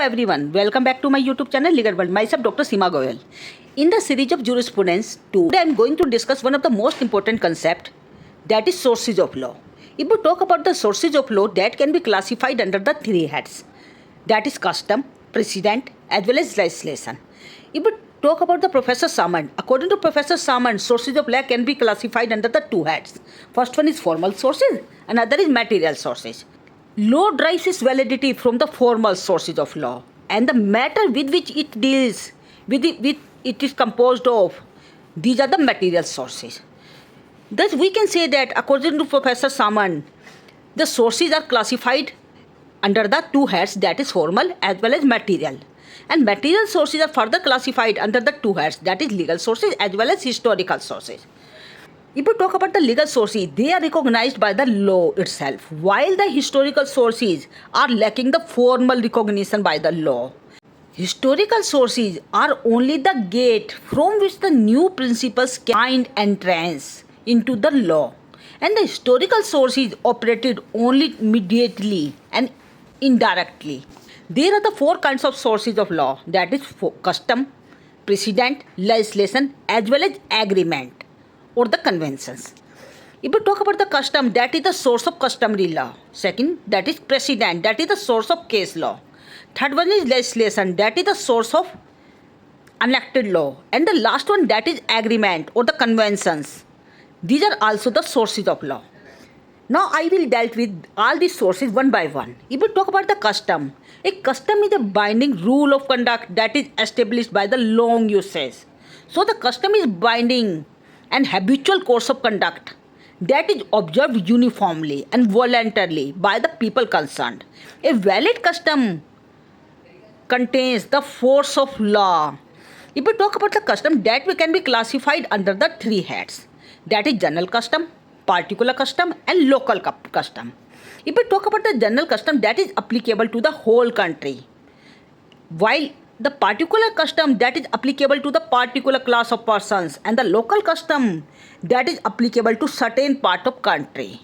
everyone, welcome back to my YouTube channel Legal World. Myself Dr. Seema Goyal. In the series of jurisprudence, today I am going to discuss one of the most important concept, that is sources of law. If we talk about the sources of law, that can be classified under the three heads, that is custom, precedent as well as legislation. If we talk about the Professor Samand, according to Professor Samand, sources of law can be classified under the two heads. First one is formal sources, another is material sources. Law derives its validity from the formal sources of law, and the matter with which it deals, with it is composed of, these are the material sources. Thus, we can say that according to Professor Samand, the sources are classified under the two heads, that is formal as well as material. And material sources are further classified under the two heads, that is legal sources as well as historical sources. If we talk about the legal sources, they are recognized by the law itself, while the historical sources are lacking the formal recognition by the law. Historical sources are only the gate from which the new principles can find entrance into the law, and the historical sources operated only immediately and indirectly. There are the four kinds of sources of law, that is custom, precedent, legislation as well as agreement or the conventions. If we talk about the custom, that is the source of customary law. Second, that is precedent, that is the source of case law. Third one is legislation, that is the source of enacted law. And the last one, that is agreement or the conventions. These are also the sources of law. Now I will deal with all these sources one by one. If we talk about the custom, a custom is a binding rule of conduct that is established by the long usage. So the custom is binding and habitual course of conduct that is observed uniformly and voluntarily by the people concerned. A valid custom contains the force of law. If we talk about the custom, that we can be classified under the three heads, that is general custom, particular custom and local custom. If we talk about the general custom, that is applicable to the whole country, while the particular custom that is applicable to the particular class of persons, and the local custom that is applicable to certain part of country.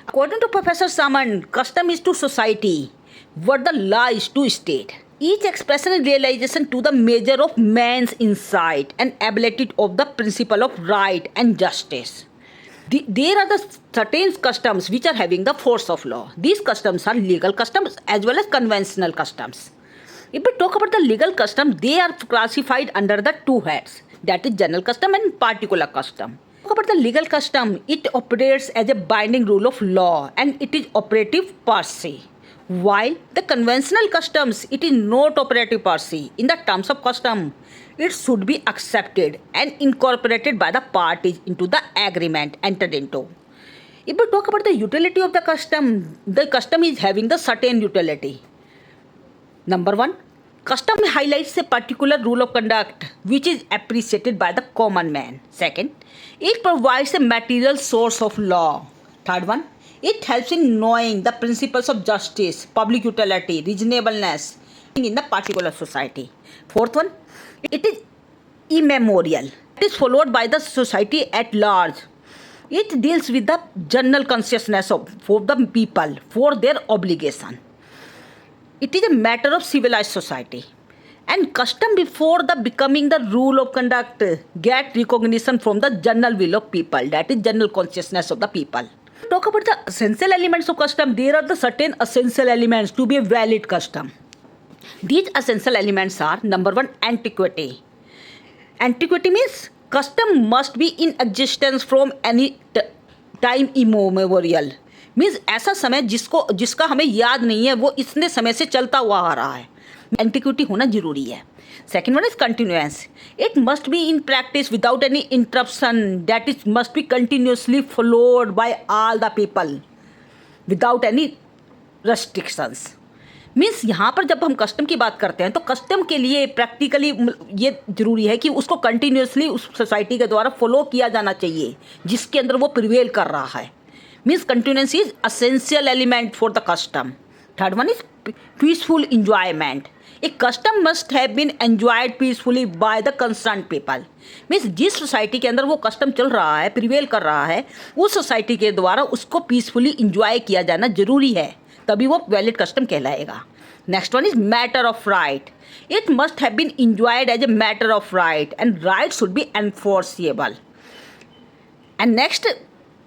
According to Professor Samand, custom is to society what the law is to state. Each expression is realization to the measure of man's insight and ability of the principle of right and justice. There are the certain customs which are having the force of law. These customs are legal customs as well as conventional customs. If we talk about the legal custom, they are classified under the two heads, that is general custom and particular custom. Talk about the legal custom, it operates as a binding rule of law and it is operative per se, while the conventional customs, it is not operative per se. In the terms of custom, it should be accepted and incorporated by the parties into the agreement entered into. If we talk about the utility of the custom is having the certain utility. Number one, custom highlights a particular rule of conduct which is appreciated by the common man. Second, it provides a material source of law. Third one, it helps in knowing the principles of justice, public utility, reasonableness in the particular society. Fourth one, it is immemorial. It is followed by the society at large. It deals with the general consciousness for the people for their obligation. It is a matter of civilized society. And custom before the becoming the rule of conduct get recognition from the general will of people, that is general consciousness of the people. Talk about the essential elements of custom. There are the certain essential elements to be a valid custom. These essential elements are, number one, antiquity. Antiquity means custom must be in existence from any time immemorial. Means ऐसा समय जिसका हमें याद नहीं है, वो इतने समय से चलता हुआ आ रहा है. एंटिक्विटी होना जरूरी है. Second one is continuance. It must be in practice without any interruption, that is must be continuously followed by all the people without any restrictions. Means यहाँ पर जब हम कस्टम की बात करते हैं तो कस्टम के लिए प्रैक्टिकली ये जरूरी है कि उसको कंटिन्यूसली उस सोसाइटी के द्वारा फॉलो किया जाना चाहिए जिसके अंदर वो प्रिवेल कर रहा है. Means continuance is essential element for the custom. Third one is peaceful enjoyment. A custom must have been enjoyed peacefully by the concerned people. Means जिस सोसाइटी के अंदर वो कस्टम चल रहा है, प्रिवेल कर रहा है, उस सोसाइटी के द्वारा उसको पीसफुली इंजॉय किया जाना जरूरी है, तभी वो वैलिड कस्टम कहलाएगा. Next one is matter of right. It must have been enjoyed as a matter of right, and right should be enforceable. And next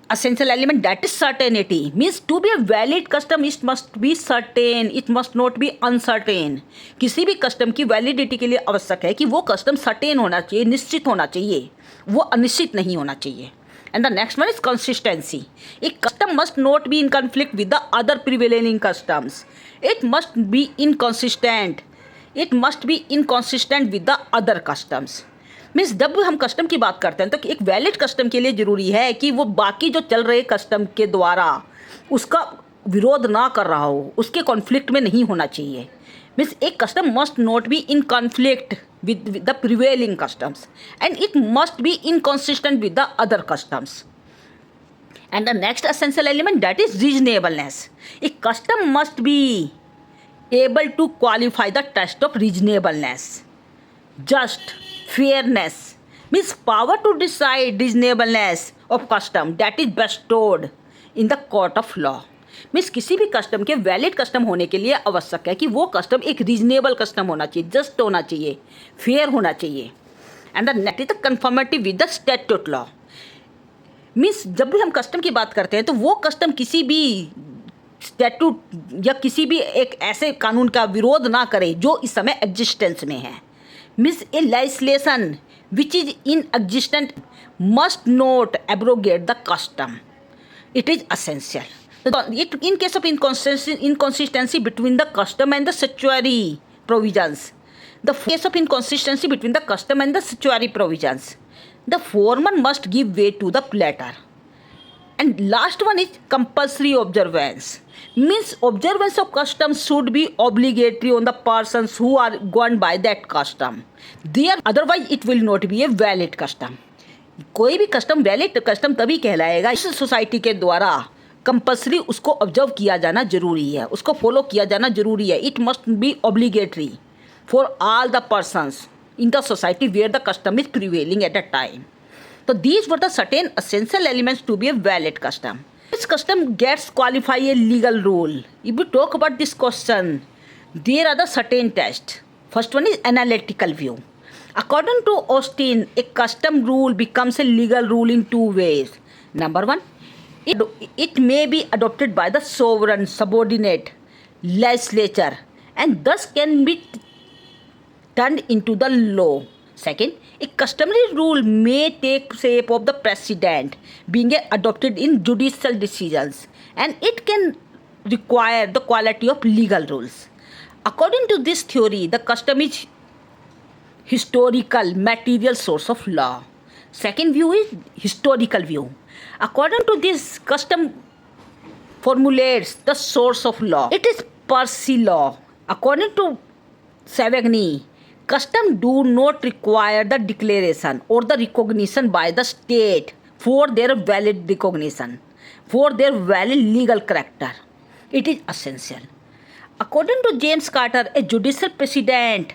essential element, that is certainty. Means to be a valid custom it must be certain, it must not be uncertain. किसी भी custom की validity के लिए आवश्यक है कि वो custom certain होना चाहिए, निश्चित होना चाहिए, वो अनिश्चित नहीं होना चाहिए. And the next one is consistency. A custom must not be in conflict with the other prevailing customs. It must be inconsistent. It must be inconsistent with the other customs. Means जब हम custom की बात करते हैं तो एक valid custom के लिए ज़रूरी है कि वो बाकी जो चल रहे कस्टम के द्वारा उसका विरोध ना कर रहा हो, उसके कॉन्फ्लिक्ट में नहीं होना चाहिए. मीन्स एक custom must not be in conflict with the prevailing customs, and it must be inconsistent with the other customs. And the next essential element, that is reasonableness. A custom must be able to qualify the test of reasonableness. Just, fairness, means power to decide reasonableness of custom that is bestowed in the court of law. Means किसी भी custom के valid custom होने के लिए आवश्यक है कि वो कस्टम एक रीजनेबल कस्टम होना चाहिए, जस्ट होना चाहिए, फेयर होना चाहिए. And the next is the conformity with the statute law. Means जब भी हम कस्टम की बात करते हैं तो वो कस्टम किसी भी स्टैट्यूट या किसी भी एक ऐसे कानून का विरोध ना करे जो इस समय एग्जिस्टेंस में है. Means A legislation which is in existent must not abrogate the custom. It is essential. In case of inconsistency between the custom and the statutory provisions, the case of inconsistency between the custom and the statutory provisions, the former must give way to the latter. And last one is compulsory observance. Means observance of custom should be obligatory on the persons who are governed by that custom. There, otherwise it will not be a valid custom. कोई भी custom valid custom तभी कहलाएगा इस society के द्वारा compulsory उसको observe किया जाना जरूरी है, उसको फॉलो किया जाना जरूरी है. It must be obligatory for all the persons in the society where the custom is prevailing at a time. तो these were the certain essential elements to be a valid custom. This custom gets qualify a legal rule. If you talk about this question, there are the certain test. First one is analytical view. According to Austin, a custom rule becomes a legal rule in two ways. Number one, it may be adopted by the sovereign subordinate legislature and thus can be turned into the law. Second, a customary rule may take shape of the precedent being adopted in judicial decisions and it can require the quality of legal rules. According to this theory, the custom is historical material source of law. Second view is historical view. According to this, custom formulates the source of law. It is per se law. According to Savagny, custom do not require the declaration or the recognition by the state for their valid recognition, for their valid legal character. It is essential. According to James Carter, a judicial precedent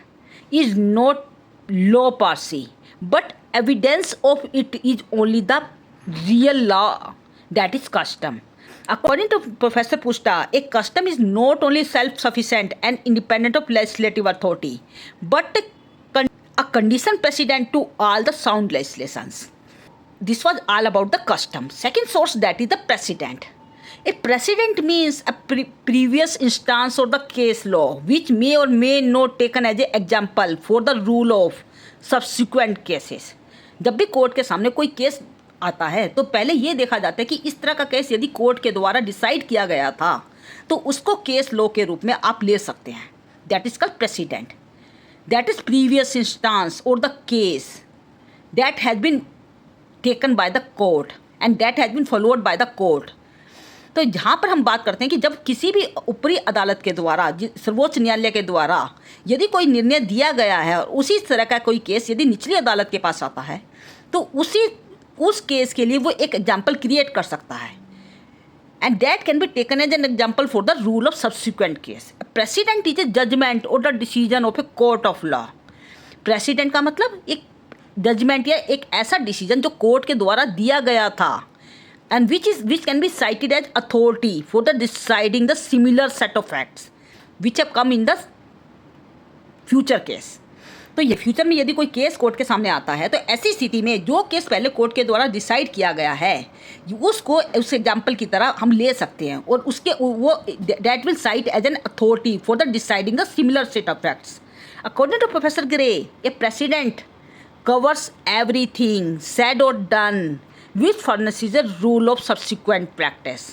is not law per se, but evidence of it is only the real law, that is custom. According to Professor Pusta, a custom is not only self-sufficient and independent of legislative authority, but a condition precedent to all the sound legislations. This was all about the custom. Second source, that is the precedent. A precedent means a previous instance or the case law which may or may not taken as an example for the rule of subsequent cases. जब भी court के सामने कोई case आता है तो पहले ये देखा जाता है कि इस तरह का केस यदि कोर्ट के द्वारा डिसाइड किया गया था तो उसको केस लॉ के रूप में आप ले सकते हैं. That is called precedent. That is previous instance or the case that has been taken by the court and that has been followed by the court. तो जहाँ पर हम बात करते हैं कि जब किसी भी ऊपरी अदालत के द्वारा, सर्वोच्च न्यायालय के द्वारा यदि कोई निर्णय दिया गया है और उसी तरह का कोई केस यदि निचली अदालत के पास आता है तो उस केस के लिए वो एक एग्जाम्पल क्रिएट कर सकता है. And that can be taken as an example for the rule of subsequent case. Precedent is a judgment or the decision of a court of law. Precedent का मतलब एक जजमेंट या एक ऐसा डिसीजन जो कोर्ट के द्वारा दिया गया था and which can be cited as authority for the deciding the similar set of facts. Which have come in the future case. तो ये फ्यूचर में यदि कोई केस कोर्ट के सामने आता है तो ऐसी स्थिति में जो केस पहले कोर्ट के द्वारा डिसाइड किया गया है उसको उस एग्जाम्पल की तरह हम ले सकते हैं और उसके वो that will cite as an authority for the deciding the similar set of facts. According to professor Gray, a precedent covers everything said or done which furnishes a rule of subsequent practice.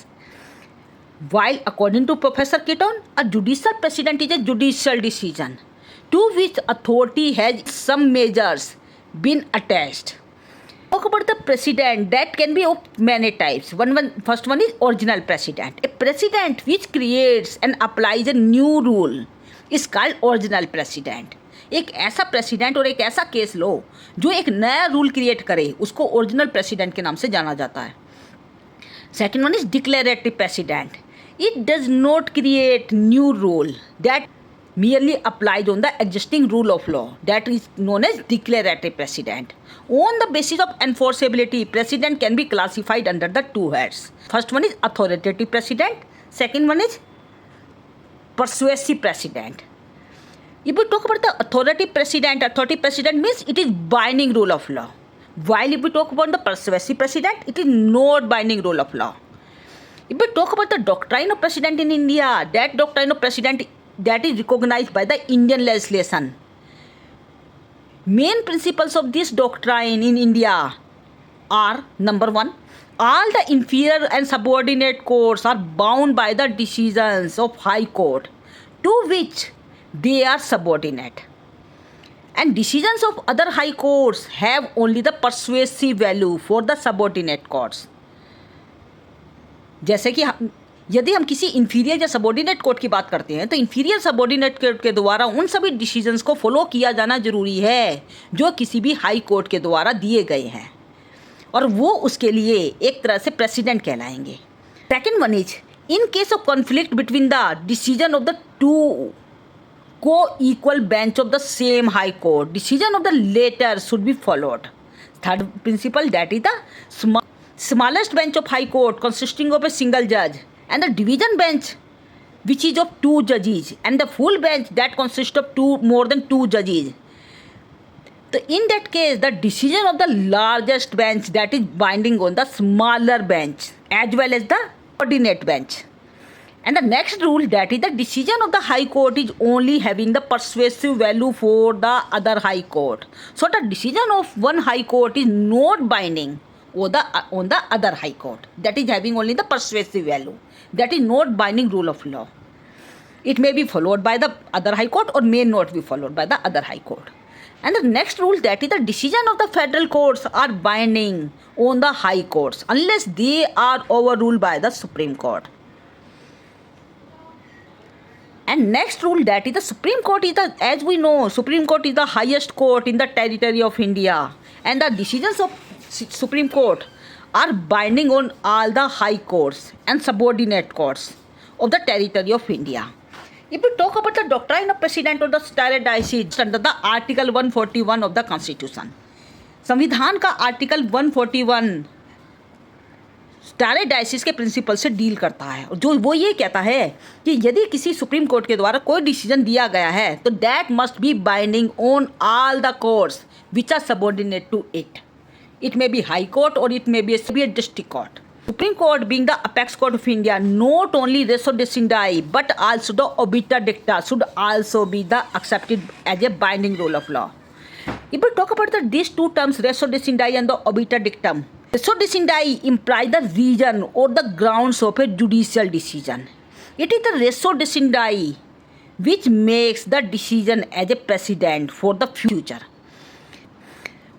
While according to Professor Keaton, a judicial precedent is a judicial decision to which authority has some measures been attached. Talk about the precedent that can be of many types. First one is original precedent. A precedent which creates and applies a new rule is called original precedent. एक ऐसा president और एक ऐसा case लो जो एक नया rule create करे, उसको ओरिजिनल प्रेसिडेंट के नाम से जाना जाता है। Second one is declarative president. It does not create new rule that merely applies on the existing rule of law, that is known as declarative precedent. On the basis of enforceability, precedent can be classified under the two heads. First one is authoritative precedent, second one is persuasive precedent. If we talk about the authoritative precedent means it is binding rule of law, while if we talk about the persuasive precedent, it is not binding rule of law. If we talk about the doctrine of precedent in India, that doctrine of precedent that is recognized by the Indian legislation. Main principles of this doctrine in India are: number one, all the inferior and subordinate courts are bound by the decisions of High Court to which they are subordinate, and decisions of other high courts have only the persuasive value for the subordinate courts. जैसे कि यदि हम किसी inferior या subordinate court की बात करते हैं तो इन्फीरियर सबॉर्डिनेट कोर्ट के द्वारा उन सभी डिसीजंस को फॉलो किया जाना जरूरी है जो किसी भी हाई कोर्ट के द्वारा दिए गए हैं, और वो उसके लिए एक तरह से प्रेसिडेंट कहलाएंगे. Second one is in case of conflict between the decision of the two co-equal bench of the same high court, decision of the later should be followed. Third principle, that is the smallest bench of high court consisting of a single judge, and the division bench which is of two judges, and the full bench that consists of more than two judges. So in that case, the decision of the largest bench that is binding on the smaller bench as well as the subordinate bench. And the next rule, that is the decision of the high court is only having the persuasive value for the other high court. So the decision of one high court is not binding on the other high court, that is having only the persuasive value. That is not binding rule of law. It may be followed by the other high court or may not be followed by the other high court. And the next rule, that is the decision of the federal courts are binding on the high courts unless they are overruled by the Supreme Court. And next rule, that is the Supreme Court is the, as we know, Supreme Court is the highest court in the territory of India, and the decisions of Supreme Court are binding on all the high courts and subordinate courts of the territory of India. If we talk about the doctrine of precedent or the stare decisis under the Article 141 of the Constitution, संविधान का article 141 स्टारे डाइसिस के principal से deal करता है, और जो वो ये कहता है कि यदि किसी सुप्रीम कोर्ट के द्वारा कोई डिसीजन दिया गया है तो that must be binding on all the courts which are subordinate to it. It may be high court or it may be a district court. Supreme Court being the apex court of India, not only ratio decidendi but also the obiter dicta should also be the accepted as a binding rule of law. If we talk about these two terms, ratio decidendi and the obiter dictum, ratio decidendi imply the reason or the grounds of a judicial decision. It is the ratio decidendi which makes the decision as a precedent for the future.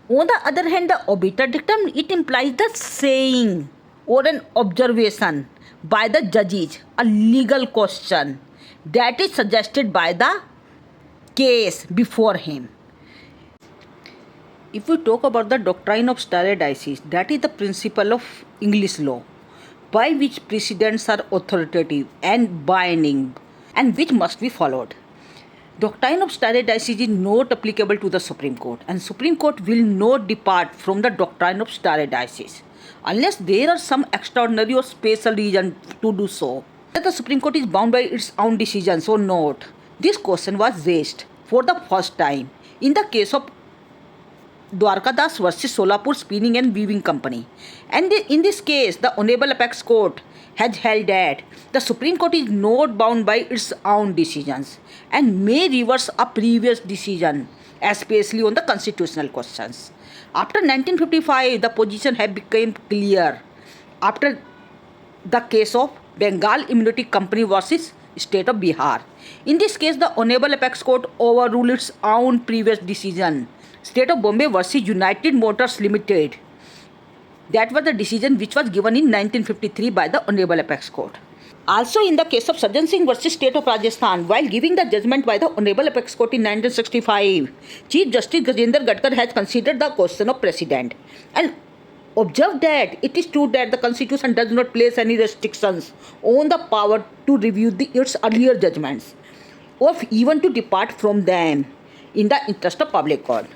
On the other hand, the obiter dictum, it implies the saying or an observation by the judges, a legal question that is suggested by the case before him. If we talk about the doctrine of stare decisis, that is the principle of English law by which precedents are authoritative and binding and which must be followed. Doctrine of stare decisis is not applicable to the Supreme Court, and Supreme Court will not depart from the doctrine of stare decisis unless there are some extraordinary or special reason to do so. That the Supreme Court is bound by its own decisions or not? This question was raised for the first time in the case of Dwarkadas versus Solapur Spinning and Weaving Company. And in this case, the Honorable Apex Court has held that the Supreme Court is not bound by its own decisions and may reverse a previous decision, especially on the constitutional questions. After 1955, the position had become clear after the case of Bengal Immunity Company versus State of Bihar. In this case, the Honorable Apex Court overruled its own previous decision, State of Bombay versus United Motors Limited. That was the decision which was given in 1953 by the Honorable Apex Court. Also in the case of Sajjan Singh versus State of Rajasthan, while giving the judgment by the Honorable Apex Court in 1965, Chief Justice Gajendra Gadkar has considered the question of precedent and observed that it is true that the Constitution does not place any restrictions on the power to review its earlier judgments or even to depart from them in the interest of public good.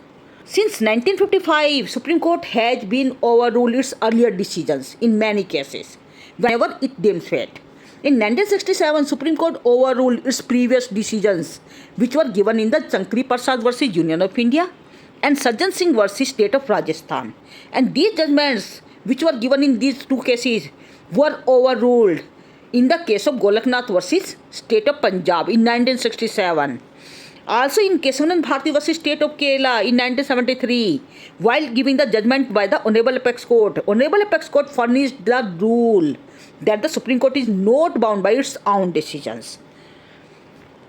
Since 1955, Supreme Court has been overruled its earlier decisions in many cases, whenever it deems fit. In 1967, Supreme Court overruled its previous decisions, which were given in the Chankri Prasad versus Union of India and Sajjan Singh versus State of Rajasthan. And these judgments, which were given in these two cases, were overruled in the case of Golaknath versus State of Punjab in 1967. Also in Kesavanand Bharati versus State of Kerala in 1973, while giving the judgment by the Honorable Apex Court furnished the rule that the Supreme Court is not bound by its own decisions.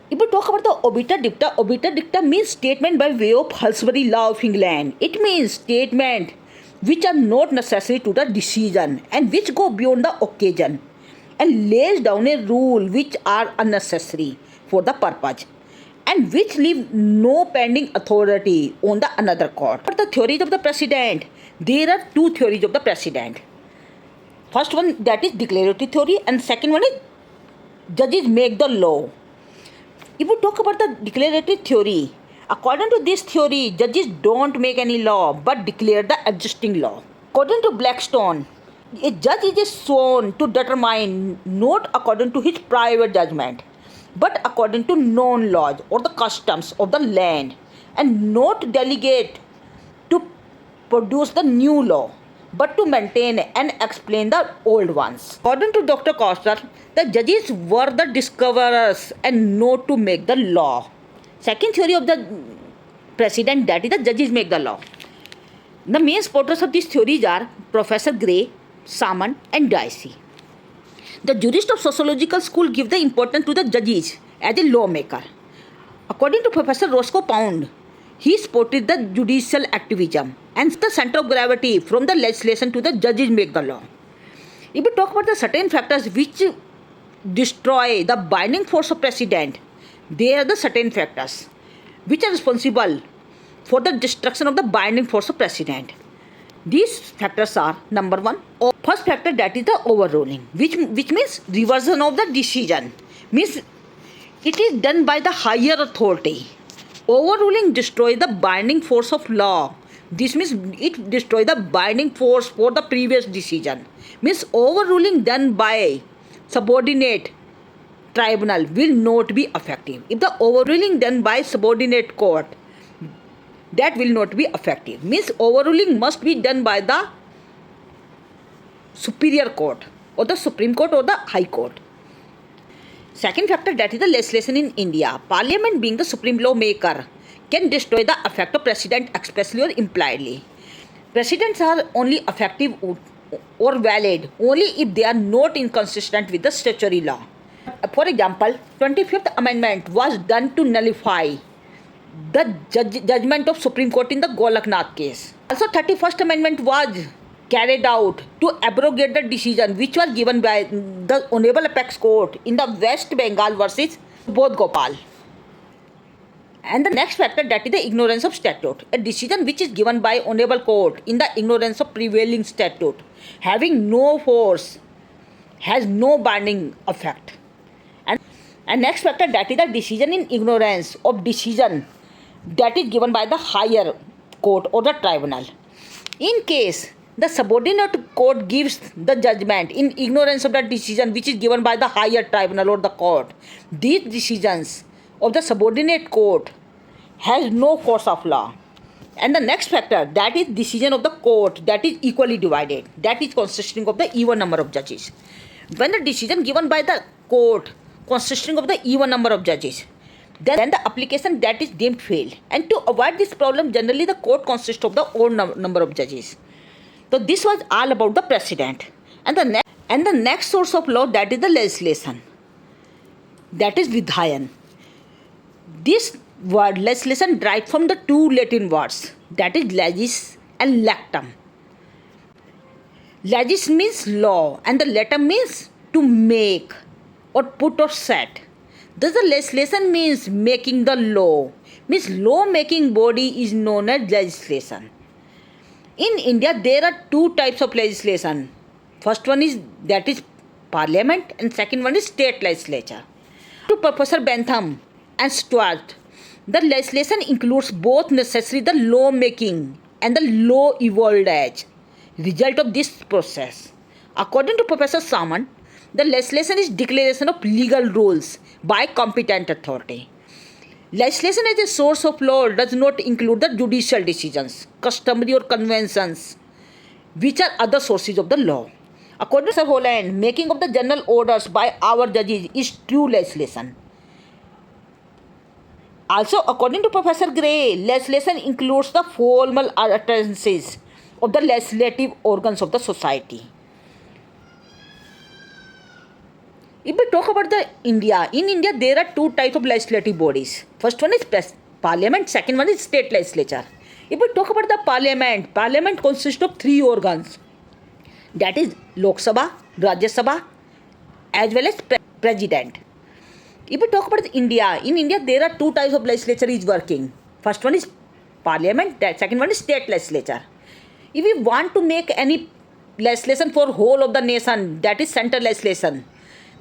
If we talk about the obiter dicta means statement by way of Halsbury law of England. It means statement which are not necessary to the decision and which go beyond the occasion and lays down a rule which are unnecessary for the purpose and which leave no pending authority on the another court. But the theories of the precedent, there are two theories of the precedent. First one, that is declaratory theory, and second one is judges make the law. If we talk about the declaratory theory, according to this theory, judges don't make any law but declare the existing law. According to Blackstone, a judge is sworn to determine not according to his private judgment, but according to known laws or the customs of the land, and not delegate to produce the new law, but to maintain and explain the old ones. According to Dr. Coster, the judges were the discoverers and not to make the law. Second theory of the precedent, that is the judges make the law. The main supporters of these theories are Professor Gray, Salmon and Dicey. The jurists of sociological school give the importance to the judges as a lawmaker. According to Professor Roscoe Pound, he supported the judicial activism and the center of gravity from the legislation to the judges make the law. If we talk about the certain factors which destroy the binding force of precedent, there are the certain factors which are responsible for the destruction of the binding force of precedent. These factors are, number one, first factor, that is the overruling, which means reversion of the decision. Means it is done by the higher authority. Overruling destroys the binding force of law. This means it destroys the binding force for the previous decision. Means overruling done by subordinate tribunal will not be effective. If the overruling done by subordinate court, that will not be effective. Means overruling must be done by the superior court or the Supreme Court or the High Court. Second factor, that is the legislation in India. Parliament, being the supreme lawmaker, can destroy the effect of precedent expressly or impliedly. Precedents are only effective or valid only if they are not inconsistent with the statutory law. For example, 25th Amendment was done to nullify the judgment of Supreme Court in the Golaknath case. Also, 31st Amendment was carried out to abrogate the decision which was given by the Honorable Apex Court in the West Bengal versus Bodh Gopal. And the next factor, that is the ignorance of statute. A decision which is given by Honorable Court in the ignorance of prevailing statute, having no force, has no binding effect. And next factor, that is the decision in ignorance of decision that is given by the higher court or the tribunal. In case The subordinate court gives the judgment in ignorance of the decision which is given by the higher tribunal or the court. These decisions of the subordinate court has no force of law. And the next factor, that is decision of the court, that is equally divided, that is consisting of the even number of judges. When the decision given by the court consisting of the even number of judges, then the application that is deemed failed. And to avoid this problem, generally the court consists of the odd number of judges. So this was all about the precedent. And the next source of law, that is the legislation, that is Vidhayan. This word legislation derived from the two Latin words, that is legis and lactum. Legis means law and the lactum means to make or put or set. Thus the legislation means making the law, means law making body is known as legislation. In India there are two types of legislation. First one is, that is parliament, and second one is state legislature. To Professor Bentham and Stuart, the legislation includes both necessary the law making and the law evolved as result of this process. According to Professor Salmon, the legislation is declaration of legal rules by competent authority. Legislation as a source of law does not include the judicial decisions, customary or conventions, which are other sources of the law. According to Sir Holland, making of the general orders by our judges is true legislation. Also, according to Professor Gray, legislation includes the formal utterances of the legislative organs of the society. If we talk about in India there are two types of legislative bodies. First one is parliament, second one is state legislature. If we talk about the parliament consists of three organs, that is Lok Sabha, Rajya Sabha, as well as president. If we talk about in India there are two types of legislature is working. First one is parliament, second one is state legislature. If we want to make any legislation for whole of the nation, that is central legislation,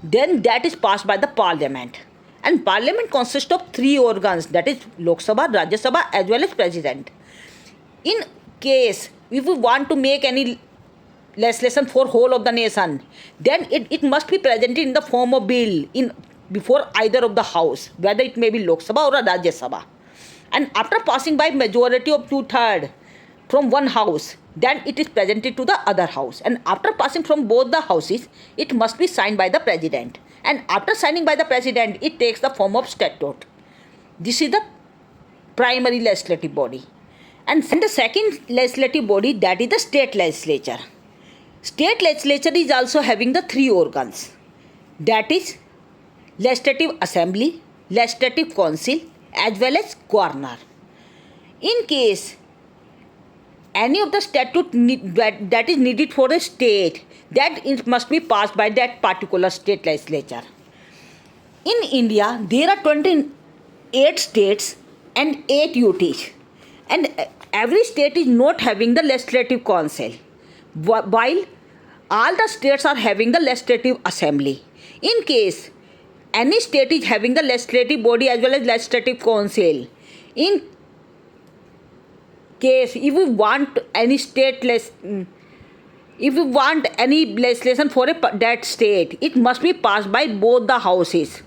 then that is passed by the parliament. And parliament consists of three organs, that is Lok Sabha, Rajya Sabha, as well as president. In case if we want to make any legislation for whole of the nation, then it must be presented in the form of bill before either of the house, whether it may be Lok Sabha or a Rajya Sabha. And after passing by majority of 2/3 from one house, then it is presented to the other house. And after passing from both the houses, it must be signed by the president. And after signing by the president, it takes the form of statute. This is the primary legislative body. And the second legislative body, that is the state legislature. State legislature is also having the three organs, that is legislative assembly, legislative council, as well as governor. In case any of the statute that is needed for a state, that it must be passed by that particular state legislature. In India, there are 28 states and 8 UTs, and every state is not having the legislative council, while all the states are having the legislative assembly. In case any state is having the legislative body as well as legislative council, in case if we want any legislation for that state, it must be passed by both the houses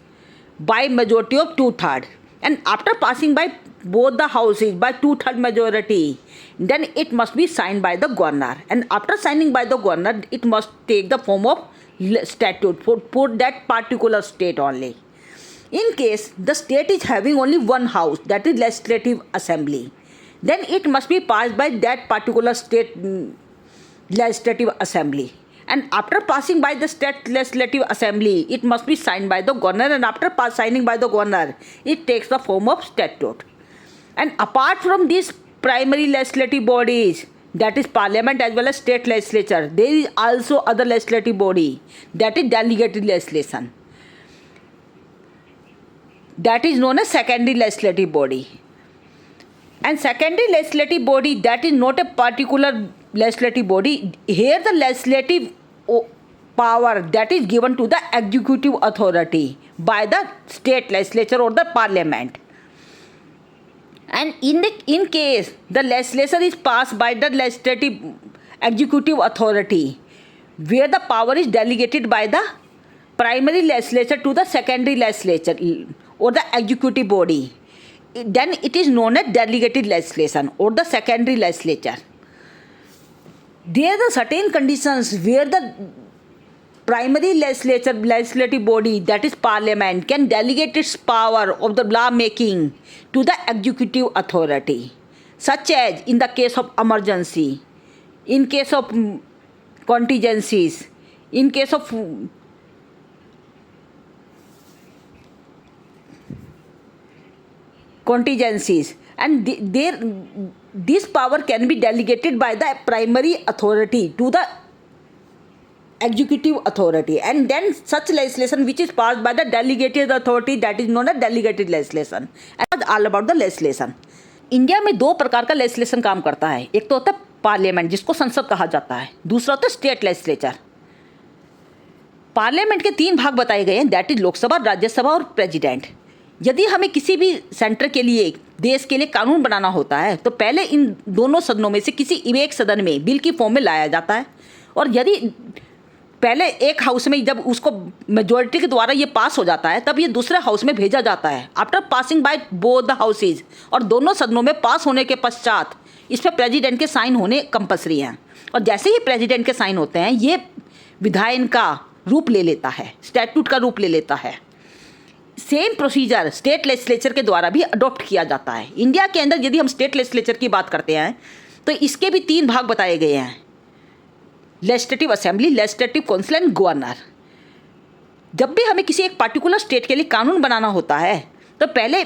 by majority of 2/3. And after passing by both the houses by 2/3 majority, then it must be signed by the governor. And after signing by the governor, it must take the form of statute for that particular state only. In case the state is having only one house, that is legislative assembly, then it must be passed by that particular state legislative assembly. And after passing by the state legislative assembly, it must be signed by the governor, and after signing by the governor, it takes the form of statute. And apart from these primary legislative bodies, that is parliament as well as state legislature, there is also other legislative body, that is delegated legislation, that is known as secondary legislative body. And secondary legislative body, that is not a particular legislative body. Here the legislative power that is given to the executive authority by the state legislature or the parliament. And in case the legislation is passed by the legislative executive authority where the power is delegated by the primary legislature to the secondary legislature or the executive body, then it is known as delegated legislation or the secondary legislature. There are certain conditions where the primary legislative body, that is parliament, can delegate its power of the law making to the executive authority, such as in the case of emergency, in case of contingencies, in case of contingencies, and this power can be delegated by the primary authority to the executive authority, and then such legislation which is passed by the delegated authority, that is known as delegated legislation. And all about the legislation. India में दो प्रकार का legislation काम करता है. एक तो होता है पार्लियामेंट, जिसको संसद कहा जाता है. दूसरा होता है स्टेट लेजिस्लेचर. पार्लियामेंट के तीन भाग बताए गए हैं, दैट इज लोकसभा, राज्यसभा और प्रेसिडेंट. यदि हमें किसी भी सेंटर के लिए, देश के लिए कानून बनाना होता है तो पहले इन दोनों सदनों में से किसी एक सदन में बिल की फॉर्म में लाया जाता है, और यदि पहले एक हाउस में जब उसको मेजॉरिटी के द्वारा ये पास हो जाता है तब ये दूसरे हाउस में भेजा जाता है after passing by both the houses, और दोनों सदनों में पास होने के पश्चात इस पर प्रेसिडेंट के साइन होने कंपलसरी हैं. और जैसे ही प्रेसिडेंट के साइन होते हैं ये विधायन का रूप ले लेता है, स्टैट्यूट का रूप ले लेता है. सेम प्रोसीजर स्टेट लेजिस्लेचर के द्वारा भी अडॉप्ट किया जाता है. इंडिया के अंदर यदि हम स्टेट लेजिस्लेचर की बात करते हैं तो इसके भी तीन भाग बताए गए हैं, legislative assembly, legislative council and governor. जब भी हमें किसी एक पार्टिकुलर स्टेट के लिए कानून बनाना होता है तो पहले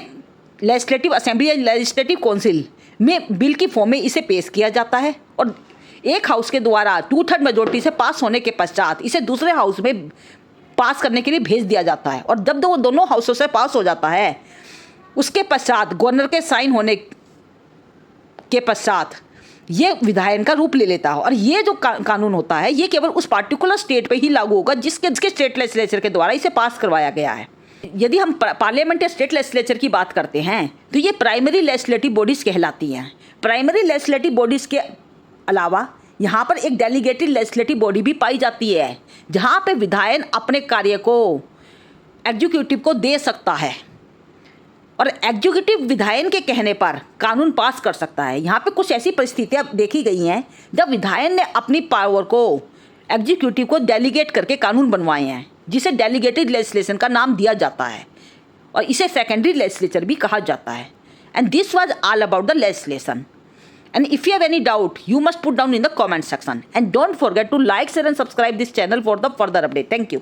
लेजिस्लेटिव असेंबली या लेजिस्लेटिव काउंसिल में बिल की फॉर्म में इसे पेश किया जाता है, और एक हाउस के द्वारा 2/3 मेजोरिटी से पास होने के पश्चात इसे दूसरे हाउस में पास करने के लिए भेज दिया जाता है. और जब वो दोनों हाउसों से पास हो जाता है उसके पश्चात गवर्नर के साइन होने के पश्चात ये विधायन का रूप ले लेता है. और ये जो कानून होता है ये केवल उस पार्टिकुलर स्टेट पे ही लागू होगा जिसके स्टेट लेजिस्लेचर के द्वारा इसे पास करवाया गया है. यदि हम पार्लियामेंट या स्टेट लेजिस्लेचर की बात करते हैं तो ये प्राइमरी लेजिस्लेटिव बॉडीज़ कहलाती हैं. प्राइमरी लेजिस्लेटिव बॉडीज़ के अलावा यहाँ पर एक डेलीगेटेड लेजिस्लेटिव बॉडी भी पाई जाती है जहाँ पे विधायन अपने कार्य को एग्जीक्यूटिव को दे सकता है, और एग्जीक्यूटिव विधायन के कहने पर कानून पास कर सकता है. यहाँ पे कुछ ऐसी परिस्थितियाँ देखी गई हैं जब विधायन ने अपनी पावर को एग्जीक्यूटिव को डेलीगेट करके कानून बनवाए हैं, जिसे डेलीगेटेड लेजिस्लेशन का नाम दिया जाता है, और इसे सेकेंडरी लेजिस्लेचर भी कहा जाता है. And this was all about the legislation. And if you have any doubt, you must put down in the comment section. And don't forget to like, share and subscribe this channel for the further update. Thank you.